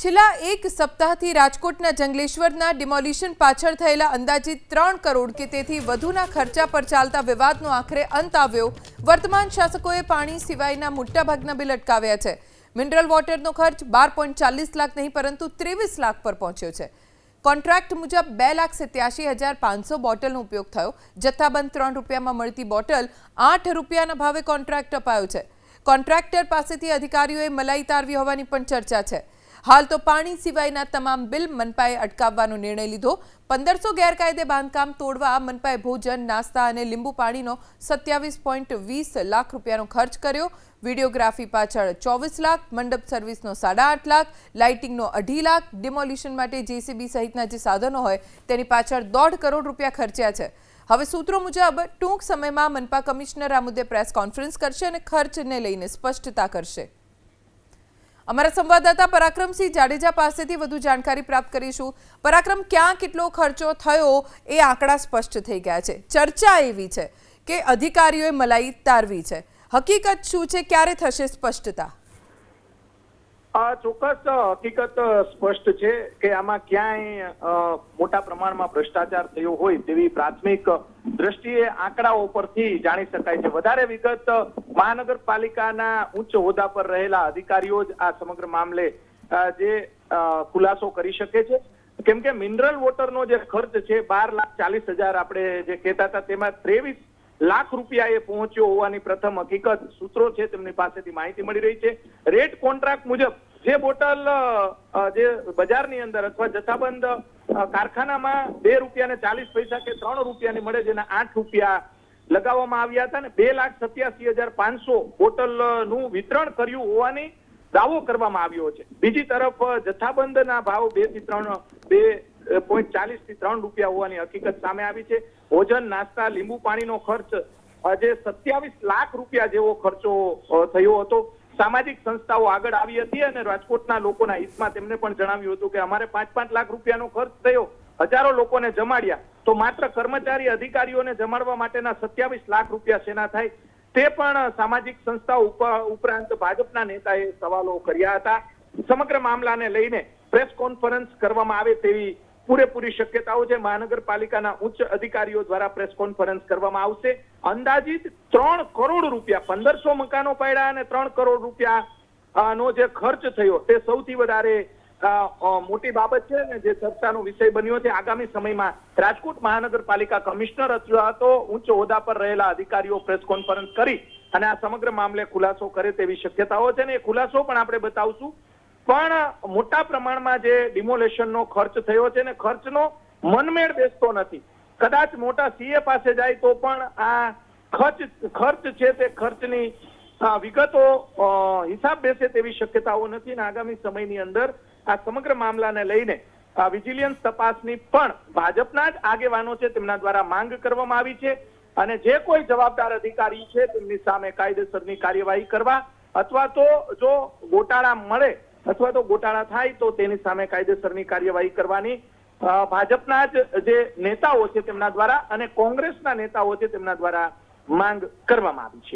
છેલ્લા એક સપ્તાહથી રાજકોટના જંગલેશ્વરના ડિમોલિશન પાછળ થયેલા અંદાજિત 3 કરોડ કે તેથી વધુના ખર્ચા પર ચાલતા વિવાદનો આખરે અંત આવ્યો। વર્તમાન શાસકોએ પાણી સિવાયના મોટાભાગના બિલ અટકાવ્યા છે। મિનરલ વોટરનો ખર્ચ 12.40 લાખ નહીં પરંતુ 23 લાખ પર પહોંચ્યો છે। કોન્ટ્રાક્ટ મુજબ 2,87,500 બોટલનો ઉપયોગ થયો। જથ્થાબંધ 3 રૂપિયામાં મળતી બોટલ 8 રૂપિયાના ભાવે કોન્ટ્રાક્ટ અપાયો છે। કોન્ટ્રાક્ટર પાસેથી અધિકારીઓએ મલાઈ તારવી હોવાની પણ ચર્ચા છે। हाल तो पाणी सिवायना तमाम बिल मनपाए अटकावવાનો निर्णय लीधो। 1500 गैरकायदे बांधकाम तोड़वा मनपाए भोजन नास्ता और लींबू पाणीनो 27.20 लाख रूपियानो खर्च कर्यो। वीडियोग्राफी पाछळ 24 लाख, मंडप सर्विसनो 8.5 लाख, लाइटिंगनो 2.5 लाख, डिमोलिशन माटे जेसीबी सहितना जे साधनो होय तेनी पाछळ 1.5 करोड़ रूपिया खर्च्या छे। હવે સૂત્રો મુજબ ટૂંક સમયમાં મનપા કમિશનર આ મુદ્દે પ્રેસ કોન્ફરન્સ કરશે અને ખર્ચને લઈને સ્પષ્ટતા કરશે। અમારા સંવાદદાતા પરાક્રમસિંહ જાડેજા પાસેથી વધુ જાણકારી પ્રાપ્ત કરીશું। પરાક્રમ, ક્યાં કેટલો ખર્ચો થયો એ આંકડા સ્પષ્ટ થઈ ગયા છે। ચર્ચા એવી છે કે અધિકારીઓએ મલાઈ તારવી છે। હકીકત શું છે, ક્યારે થશે સ્પષ્ટતા? ચોક્કસ હકીકત સ્પષ્ટ છે કે આમાં ક્યાંય મોટા પ્રમાણમાં ભ્રષ્ટાચાર થયો હોય તેવી પ્રાથમિક દ્રષ્ટિએ આંકડાઓ પરથી જાણી શકાય છે। વધારે વિગત મહાનગરપાલિકાના ઉચ્ચ હોદ્દા પર રહેલા અધિકારીઓ જ આ સમગ્ર મામલે જે ખુલાસો કરી શકે છે, કેમ કે મિનરલ વોટરનો જે ખર્ચ છે 12,40,000 આપણે જે કહેતા હતા તેમાં 23 લાખ રૂપિયા એ પહોંચ્યો હોવાની પ્રથમ હકીકત સૂત્રો છે તેમની પાસેથી માહિતી મળી રહી છે। રેટ કોન્ટ્રાક્ટ મુજબ જે બોટલ જે બજારની અંદર અથવા જથ્થાબંધ કારખાનામાં 2 રૂપિયા 40 પૈસા કે 3 રૂપિયાની મળે જેના 8 રૂપિયા લગાવવામાં આવ્યા હતા ને 2,87,500 બોટલનું વિતરણ કર્યું હોવાની દાવો કરવામાં આવ્યો છે। બીજી તરફ જથ્થાબંધના ભાવ 2.40 થી 3 રૂપિયા હોવાની હકીકત સામે આવી છે। ભોજન નાસ્તા લીંબુ પાણીનો ખર્ચ જે 27 લાખ રૂપિયા જેવો ખર્ચો થયો હતો। સામાજિક સંસ્થાઓ આગળ આવી હતી અને રાજકોટના લોકોના હિતમાં તેમને પણ જણાવ્યું હતું કે અમારે 5-5 લાખ રૂપિયાનો ખર્ચ થયો, હજારો લોકોને જમાડ્યા, તો માત્ર કર્મચારી અધિકારીઓને જમાડવા માટેના 27 લાખ રૂપિયા શેના થાય તે પણ સામાજિક સંસ્થાઓ ઉપરાંત ભાજપના નેતાએ સવાલો કર્યા હતા। સમગ્ર મામલાને લઈને પ્રેસ કોન્ફરન્સ કરવામાં આવે તેવી પૂરેપૂરી શક્યતાઓ છે। મહાનગરપાલિકાના ઉચ્ચ અધિકારીઓ દ્વારા પ્રેસ કોન્ફરન્સ કરવામાં આવશે। અંદાજિત 3 કરોડ રૂપિયા 1500 મકાનો પાડ્યા અને 3 કરોડ રૂપિયા નો જે ખર્ચ થયો તે સૌથી વધારે મોટી બાબત છે અને જે ચર્ચાનો વિષય બન્યો છે। આગામી સમયમાં રાજકોટ મહાનગરપાલિકા કમિશનર અથવા તો ઉચ્ચ હોદ્દા પર રહેલા અધિકારીઓ પ્રેસ કોન્ફરન્સ કરી અને આ સમગ્ર મામલે ખુલાસો કરે તેવી શક્યતાઓ છે ને એ ખુલાસો પણ આપણે બતાવશું। પણ મોટા પ્રમાણમાં જે ડિમોલેશનનો ખર્ચ થયો છે ને ખર્ચનો મનમેળ બેસતો નથી। કદાચ મોટા સીએ પાસે જાય તો પણ આ ખર્ચ છે તે ખર્ચની વિગતો હિસાબ બેસે તેવી શક્યતાઓ નથી અને આગામી સમયની અંદર આ સમગ્ર મામલાને લઈને વિજિલન્સ તપાસની પણ ભાજપના જ આગેવાનો છે તેમના દ્વારા માંગ કરવામાં આવી છે અને જે કોઈ જવાબદાર અધિકારી છે તેમની સામે કાયદેસરની કાર્યવાહી કરવા અથવા તો જો ગોટાળા મળે અથવા તો ગોટાળા થાય તો તેની સામે કાયદેસરની કાર્યવાહી કરવાની ભાજપના જ જે નેતાઓ છે તેમના દ્વારા અને કોંગ્રેસના નેતાઓ છે તેમના દ્વારા માંગ કરવામાં આવી છે।